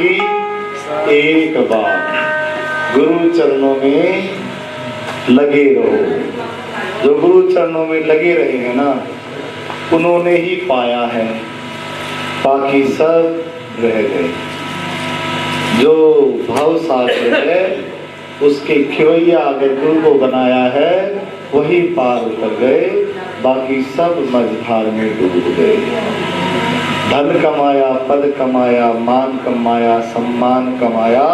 की एक बात, गुरु चरणों में लगे रहो। जो गुरु चरणों में लगे रहे हैं ना, उन्होंने ही पाया है, बाकी सब रह गए। जो भाव शास्त्र है उसके खिवैया अगर गुरु को बनाया है, वही पार उतर गए, बाकी सब मझधार में डूब गए। धन कमाया, पद कमाया, मान कमाया, सम्मान कमाया,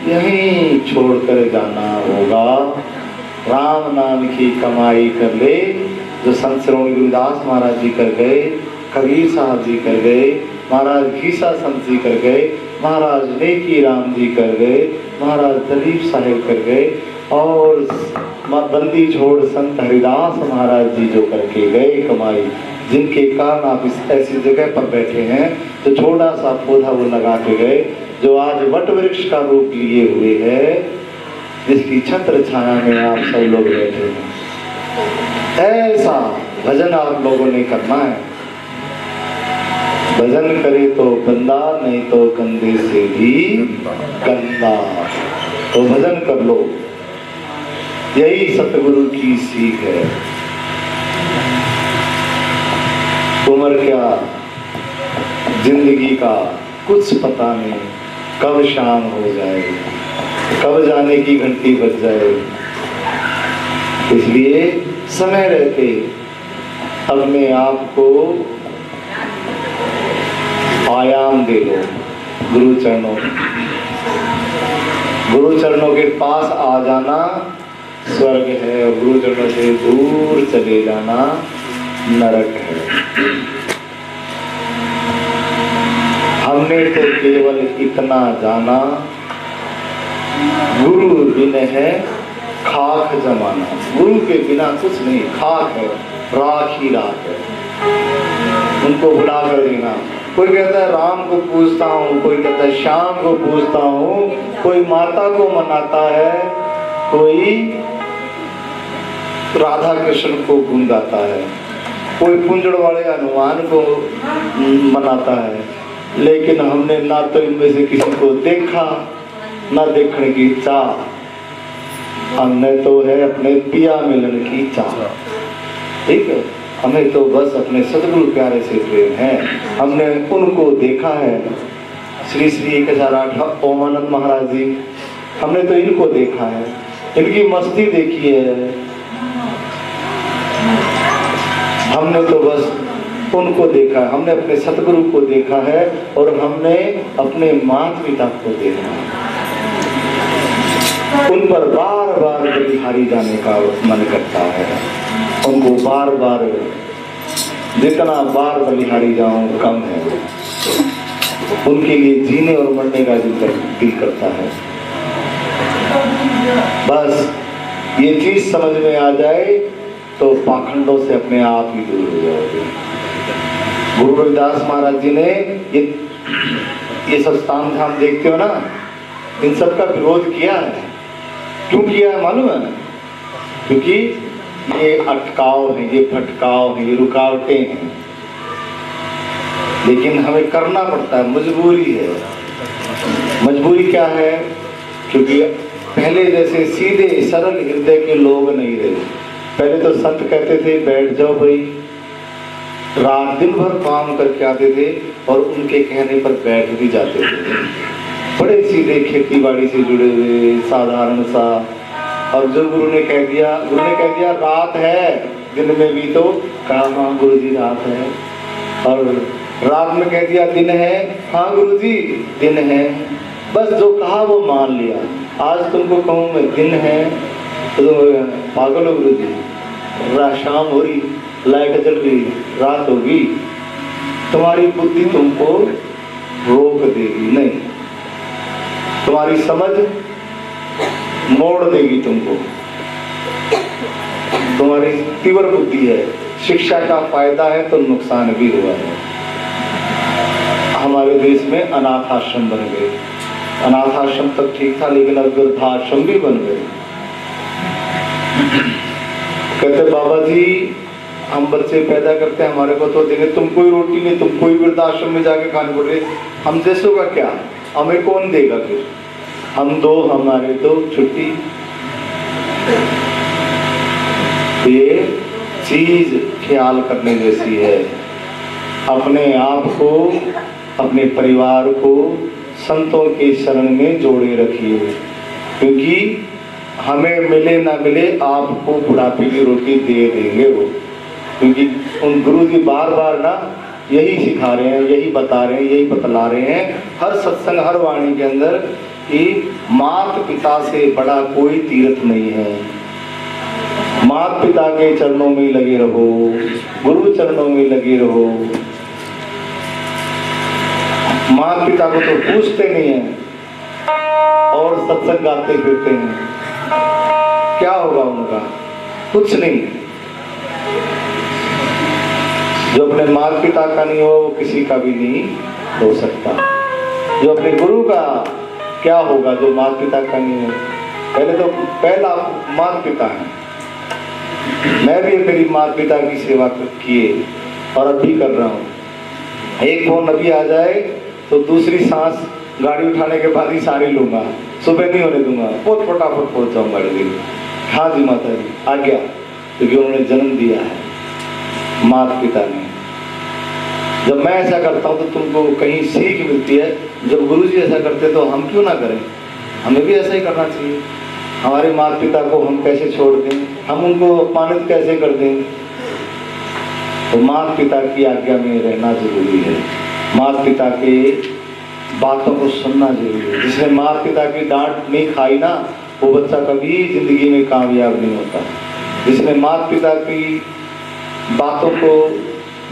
यहीं छोड़कर जाना होगा। राम नाम की कमाई कर ले, जो संत श्रोमणी गुरुदास महाराज जी कर गए, कबीर साहब जी कर गए, महाराज घीसा संत जी कर गए, महाराज नेकी राम जी कर गए, महाराज दलीप साहेब कर गए, और बंदी छोड़ संत हरिदास महाराज जी जो करके गए कमाई, जिनके कारण आप इस ऐसी जगह पर बैठे हैं, तो छोटा सा पौधा वो लगा के गए, जो आज वट वृक्ष का रूप लिए हुए है, जिसकी छत्र छाया में आप सब लोग बैठे हैं। ऐसा भजन आप लोगों ने करना है। भजन करे तो गंदा, नहीं तो गंदे से भी गंदा। तो भजन कर लो, यही सतगुरु की सीख है। उम्र क्या, जिंदगी का कुछ पता नहीं, कब शाम हो जाए, कब जाने की घंटी बज जाए। इसलिए समय रहते अपने आप को आयाम दे लो गुरु चरणों। गुरु चरणों के पास आ जाना स्वर्ग है, और गुरु चरणों से दूर चले जाना नरक है। हमने तो केवल इतना जाना, गुरु बिन है खाक जमाना। गुरु के बिना कुछ नहीं, खाक है, राख ही राख है, उनको भुला कर देना। कोई कहता है राम को पूजता हूँ, कोई कहता है श्याम को पूजता हूँ, कोई माता को मनाता है, कोई राधा कृष्ण को गुण गाता है, कोई पुंजड़ वाले हनुमान को मनाता है, लेकिन हमने ना तो इनमें से किसी को देखा, ना देखने की चाह, हमने तो है अपने पिया मिलन की चाह। ठीक है, हमें तो बस अपने सतगुरु प्यारे से प्रेम है। हमने उनको देखा है, श्री श्री 1008 ओमानंद महाराज जी, हमने तो इनको देखा है, इनकी मस्ती देखी है। हमने तो बस उनको देखा है, हमने अपने सतगुरु को देखा है, और हमने अपने माता पिता को देखा है। उन पर बार बार बलिहारी जाने का मन करता है, उनको बार बार, जितना बार बलिहारी जाऊं कम है। उनके लिए जीने और मरने का दिल करता है। बस ये चीज समझ में आ जाए तो पाखंडों से अपने आप ही दूर हो जाओगे। गुरु रविदास महाराज जी ने ये सब स्थान धाम देखते हो ना, इन सब का विरोध किया है। क्यों किया है मालूम है? क्योंकि ये अटकाव है, ये भटकाव है, ये रुकावटें हैं, लेकिन हमें करना पड़ता है, मजबूरी है। मजबूरी क्या है? क्योंकि पहले जैसे सीधे सरल हृदय के लोग नहीं रहे। पहले तो संत कहते थे बैठ जाओ भाई, रात दिन भर काम करके आते थे, और उनके कहने पर बैठ भी जाते थे। बड़े सीधे, खेती बाड़ी से जुड़े हुए, साधारण सा। और जो गुरु ने कह दिया रात है, दिन में भी तो कहा हाँ गुरु जी रात है, और रात में कह दिया दिन है, हाँ गुरु जी दिन है। बस जो कहा वो मान लिया। आज तुमको कहूँ मैं दिन है तो पागल हो गुरु जी, शाम हो रही, लाइट जल रही, रात होगी, तुम्हारी बुद्धि तुमको रोक देगी नहीं, तुम्हारी समझ मोड़ देगी तुमको। तुम्हारी तीव्र बुद्धि है, शिक्षा का फायदा है तो नुकसान भी हुआ है। हमारे देश में अनाथ आश्रम बन गए। अनाथ आश्रम तक ठीक था, लेकिन अब वृद्धाश्रम भी बन गए। कहते बाबा जी हम बच्चे पैदा करते हैं, हमारे को तो देंगे, तुम कोई रोटी नहीं, तुम कोई वृद्धाश्रम में जाके खाने पड़ रहे, हम जैसों का क्या। हमें कौन देगा फिर? हम दो, हमारे दो, छुट्टी। ये चीज ख्याल करने जैसी है। अपने आप को, अपने परिवार को संतों के शरण में जोड़े रखिए, क्योंकि हमें मिले ना मिले आपको बुढ़ापे की रोटी दे देंगे वो। क्योंकि उन गुरु जी बार बार ना यही सिखा रहे हैं, यही बता रहे हैं, यही बतला रहे हैं हर सत्संग, हर वाणी के अंदर कि माता पिता से बड़ा कोई तीर्थ नहीं है। माता पिता के चरणों में लगे रहो, गुरु चरणों में लगे रहो। माता पिता को तो पूछते नहीं है और सत्संग गाते फिरते हैं, क्या होगा उनका? कुछ नहीं। जो अपने माता पिता का नहीं हो वो किसी का भी नहीं हो सकता। जो अपने गुरु का क्या होगा जो माता पिता का नहीं हो? पहला माता पिता है। मैं भी मेरी माता पिता की सेवा किए और अभी कर रहा हूँ। एक फोन अभी आ जाए तो दूसरी सांस गाड़ी उठाने के बाद ही सारी लूंगा, सुबह नहीं होने दूंगा, बहुत फटाफट पहुंच जाऊंगा गाड़ी। हाँ जी माता जी, आ गया, क्योंकि उन्होंने जन्म दिया है माता पिता ने। जब मैं ऐसा करता हूँ तो तुमको कहीं सीख मिलती है। जब गुरु जी ऐसा करते तो हम क्यों ना करें? हमें भी ऐसा ही करना चाहिए। हमारे माता पिता को हम कैसे छोड़ दें? हम उनको अपमानित कैसे कर दें? तो माता पिता की आज्ञा में रहना जरूरी है। माता पिता के बातों को सुनना जरूरी है। जिसने माता पिता की डांट नहीं खाई ना, वो बच्चा कभी जिंदगी में कामयाब नहीं होता। जिसने माता पिता की बातों को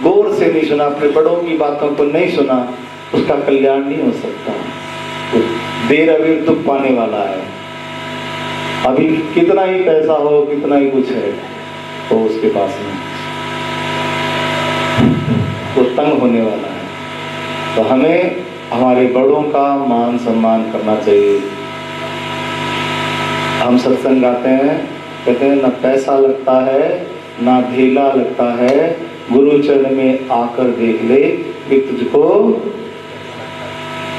गौर से नहीं सुना, अपने बड़ों की बातों को नहीं सुना, उसका कल्याण नहीं हो सकता। तो देर अबेर दुख पाने वाला है। अभी कितना ही पैसा हो, कितना ही कुछ है तो उसके पास में वो तंग होने वाला है। तो हमें हमारे बड़ों का मान सम्मान करना चाहिए। हम सत्संग गाते हैं, कहते हैं ना पैसा लगता है ना धेला लगता है, गुरु चरण में आकर देख ले कि तुझको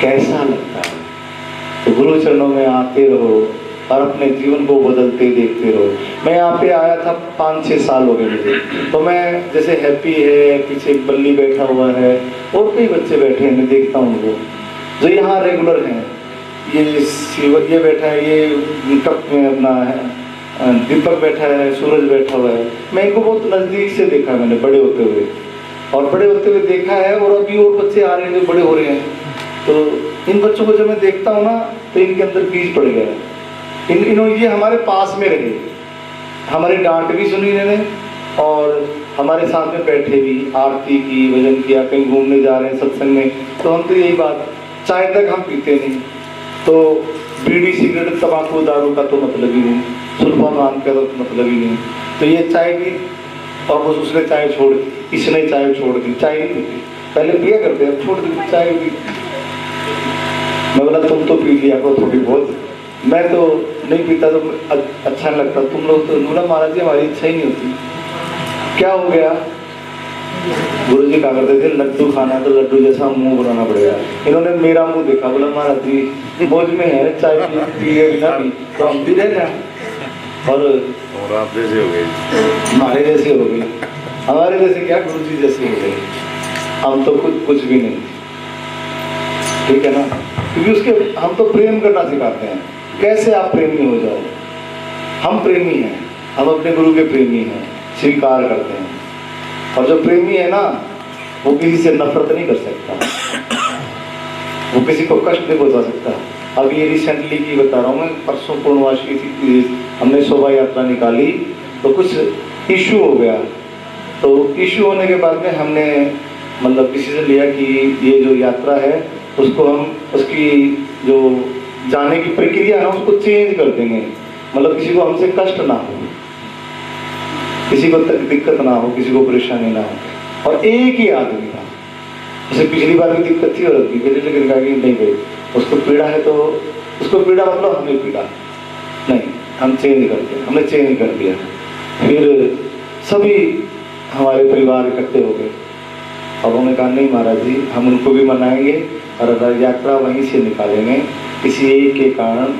कैसा लगता है। तो गुरु चरणों में आते रहो और अपने जीवन को बदलते देखते रहो। मैं यहाँ पे आया था 5-6 साल हो गए मुझे। तो मैं जैसे हैप्पी है, पीछे बल्ली बैठा हुआ है और कई बच्चे बैठे हैं, मैं देखता हूँ उनको जो यहाँ रेगुलर हैं। ये बैठा है, ये कप में अपना है, दीपक बैठा है, सूरज बैठा हुआ है। मैं इनको बहुत नजदीक से देखा है मैंने बड़े होते हुए, और बड़े होते हुए देखा है। और अभी और बच्चे आ रहे हैं जो बड़े हो रहे हैं। तो इन बच्चों को जब मैं देखता हूँ ना तो इनके अंदर बीज पड़ गया है। ये हमारे पास में रहे, हमारी डांट भी सुनी इन्होंने और हमारे साथ में बैठे भी, आरती की, भजन किया, कहीं घूमने जा रहे हैं सत्संग में। तो हम तो यही बात, चाय तक हम पीते नहीं, तो बीड़ी सिगरेट तंबाकू दारू का तो मतलब ही नहीं, सुल्फा पान का तो मतलब ही नहीं। तो ये चाय भी, और बस उसने चाय छोड़ दी, इसने चाय छोड़ दी, चाय नहीं पीती। पहले पिया करते हैं, छोड़ दी चाय भी। मैं बोला तुम तो पी लिया करो थोड़ी बहुत, मैं तो नहीं पीता, तो अच्छा नहीं लगता। तुम लोग तो, बोला महाराज जी हमारी इच्छा ही नहीं होती। क्या हो गया? गुरु जी कहा करते थे लड्डू खाना तो लड्डू जैसा मुंह बनाना पड़ेगा। इन्होंने मेरा मुंह देखा, बोला महाराज जी मौज में है, चाय पिए बिना भी तो हम भी रह जाए। और आप जैसे हो गए, हमारे जैसे हो गए। हमारे जैसे क्या, गुरु जी जैसे हो गए। हम तो कुछ भी नहीं, ठीक है ना? क्योंकि उसके हम तो प्रेम करना सिखाते हैं। कैसे आप प्रेमी हो जाओ? हम प्रेमी हैं, हम अपने गुरु के प्रेमी हैं, स्वीकार करते हैं। और जो प्रेमी है ना, वो किसी से नफरत नहीं कर सकता, वो किसी को कष्ट नहीं पहुंचा सकता। अब ये रिसेंटली की बता रहा हूँ मैं, परसों पूर्णवासी थी, हमने शोभा यात्रा निकाली तो कुछ इशू हो गया। तो इशू होने के बाद में हमने मतलब डिसीजन लिया कि ये जो यात्रा है उसको हम, उसकी जो जाने की प्रक्रिया है ना, उसको चेंज कर देंगे। मतलब किसी को हमसे कष्ट ना हो, किसी को दिक्कत ना हो, किसी को परेशानी ना हो। और एक ही आदमी था, उसे पिछली बार भी दिक्कत थी और अभी भी, लेकिन कहा कि नहीं भाई उसको पीड़ा है तो उसको पीड़ा मतलब हमें पीड़ा नहीं, हम चेंज करते, हमने चेंज कर दिया। फिर सभी हमारे परिवार इकट्ठे हो गए। अब उन्होंने कहा नहीं महाराज जी हम उनको भी मनाएंगे और यात्रा वहीं से निकालेंगे। किसी एक के कारण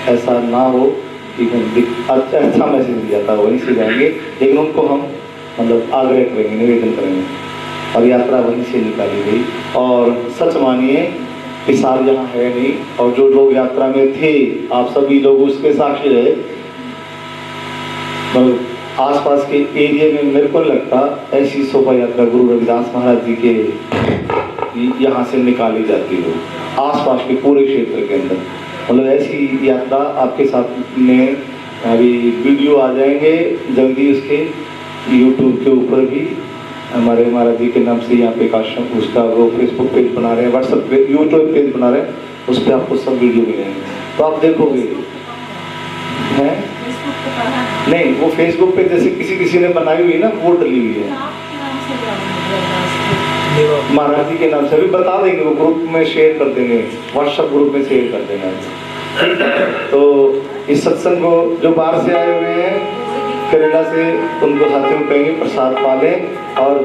ऐसा ना हो कि अच्छा मैसेज दिया था वहीं से जाएंगे, लेकिन उनको हम मतलब आग्रह करेंगे, निवेदन करेंगे और यात्रा वहीं से निकाली गई। और सच मानिए हिसार यहाँ है नहीं, और जो लोग यात्रा में थे आप सभी लोग उसके साक्षी रहे। मतलब आसपास के एरिया में मेरे को लगता ऐसी शोभा यात्रा गुरु रविदास महाराज जी के यहाँ से निकाली जाती हो आसपास के पूरे क्षेत्र के अंदर। मतलब ऐसी यात्रा आपके साथ में अभी वीडियो आ जाएंगे जल्दी, उसके यूट्यूब के ऊपर भी हमारे महाराज जी के नाम से यहाँ पे आश्रम उसका वो फेसबुक पेज बना रहे हैं, व्हाट्सएप पे यूट्यूब पेज बना रहे हैं, उस पर आपको सब वीडियो मिलेंगे तो आप देखोगे। हैं नहीं, वो फेसबुक पे जैसे किसी ने बनाई हुई ना वो डली हुई है महाराज जी के नाम से, अभी बता देंगे, वो ग्रुप में शेयर कर देंगे, व्हाट्सएप ग्रुप में शेयर कर देंगे। तो इस सत्संग को जो बाहर से आए हुए हैं केरला से उनको साथियों को कहेंगे प्रसाद पालें और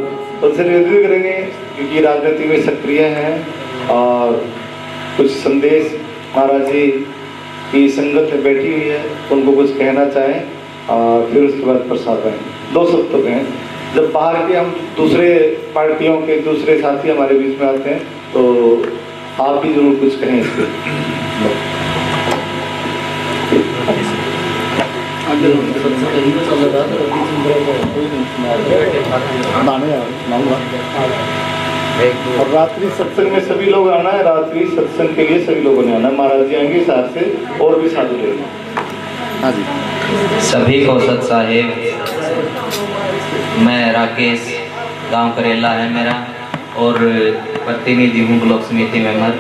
उनसे निवेदन करेंगे क्योंकि राजनीति में सक्रिय हैं और कुछ संदेश महाराज जी की संगत में बैठी हुई है, उनको कुछ कहना चाहें और फिर उसके बाद प्रसाद आए। 2 शब्द कहें। जब बाहर के हम दूसरे पार्टियों के दूसरे साथी हमारे बीच में आते हैं तो आप भी जरूर कुछ कहें इस पर। और रात्रि सत्संग में सभी लोग आना है, रात्रि सत्संग के लिए सभी लोगों ने आना है। महाराज जी आएंगे साथ से और भी साधु लेंगे। हाँ जी, सभी को सत साहेब। मैं राकेश, गांव करेला है मेरा और प्रतिनिधि हूँ ब्लॉक समिति मेंबर।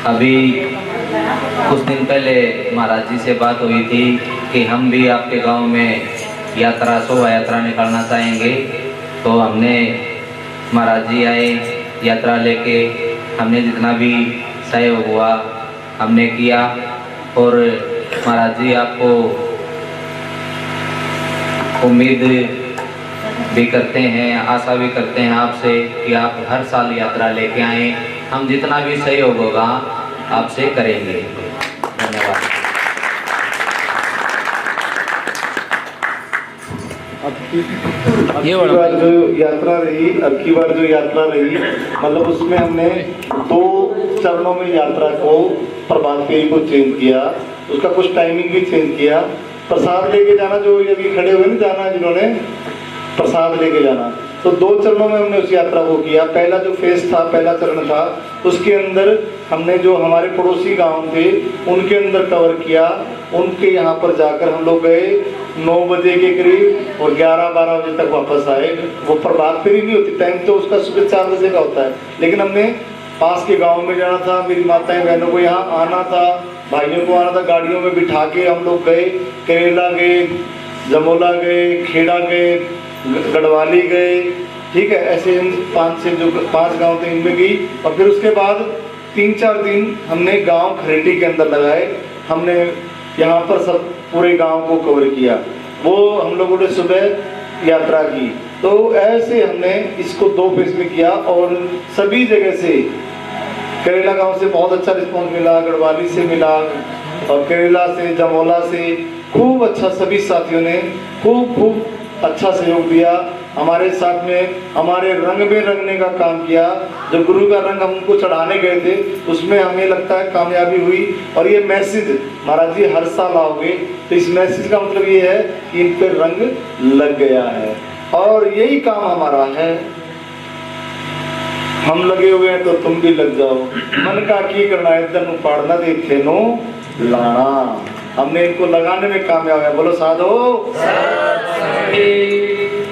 अभी कुछ दिन पहले महाराज जी से बात हुई थी कि हम भी आपके गांव में यात्रा शोभा यात्रा निकालना चाहेंगे, तो हमने महाराज जी आए यात्रा लेके, हमने जितना भी सहयोग हुआ हमने किया और महाराज जी आपको उम्मीद भी करते हैं, आशा भी करते हैं आपसे कि आप हर साल यात्रा लेके आएँ। हम जितना भी सहयोग होगा आपसे करेंगे। धन्यवाद। अब की बार जो यात्रा रही मतलब उसमें हमने 2 चरणों में यात्रा को प्रभात फेरी को चेंज किया, उसका कुछ टाइमिंग भी चेंज किया। प्रसाद लेके जाना जो अभी खड़े हुए ना जाना जिन्होंने प्रसाद लेके जाना, तो 2 चरणों में हमने उस यात्रा को किया। पहला जो फेज था, पहला चरण था, उसके अंदर हमने जो हमारे पड़ोसी गांव थे उनके अंदर कवर किया। उनके यहाँ पर जाकर हम लोग गए 9 बजे के करीब और 11-12 बजे तक वापस आए। वो प्रभात फेरी नहीं होती, टाइम तो उसका सुबह 4 बजे का होता है, लेकिन हमने पास के गांव में जाना था, मेरी माताएं बहनों को यहाँ आना था, भाइयों को आना था, गाड़ियों में बिठा के हम लोग गए। करेला गए, जमोला गए, खेड़ा गए, गढ़वाली गए, ठीक है, ऐसे 5 गांव थे इनमें गई। और फिर उसके बाद 3-4 दिन हमने गांव खरेटी के अंदर लगाए। हमने यहाँ पर सब पूरे गांव को कवर किया। वो हम लोगों ने सुबह यात्रा की, तो ऐसे हमने इसको 2 फेज में किया और सभी जगह से करेला गांव से बहुत अच्छा रिस्पॉन्स मिला, गढ़वाली से मिला और करेला से, जमोला से खूब अच्छा, सभी साथियों ने खूब अच्छा सहयोग दिया। हमारे साथ में हमारे रंग में रंगने का काम किया। जो गुरु का रंग हमको चढ़ाने गए थे उसमें हमें लगता है कामयाबी हुई। और ये मैसेज महाराज जी हर साल आओगे तो इस मैसेज का मतलब ये है कि इन पर रंग लग गया है और यही काम हमारा है। हम लगे हुए हैं तो तुम भी लग जाओ। मन का की करना है तनु पाड़ना दे थे नो लाना। हमने इनको लगाने में कामयाब है। बोलो साधो।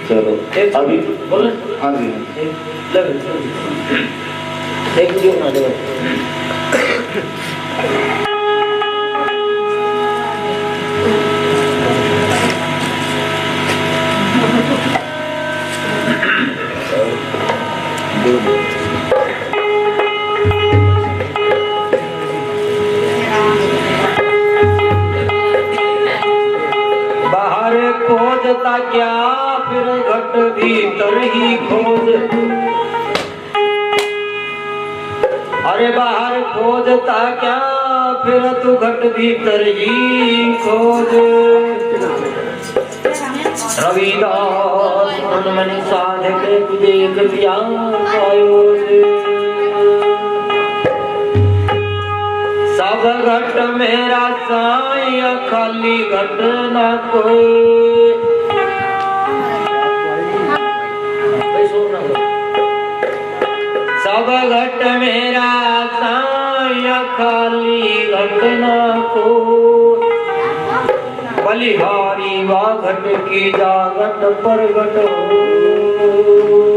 चलो अभी बोलो। हाँ जी बाहर खोजता क्या फिर घट भीतर ही खोज। अरे बाहर खोजता क्या, फिर तू घट भीतर ही खोज। रविदास मन मन साधक तुझे एक ज्ञान आयो रे। सब घट मेरा साईं खाली घट ना कोई। सब घट मेरा साईं खाली घट ना कोई। बलिहारी वा घट की जागट पर घट हो।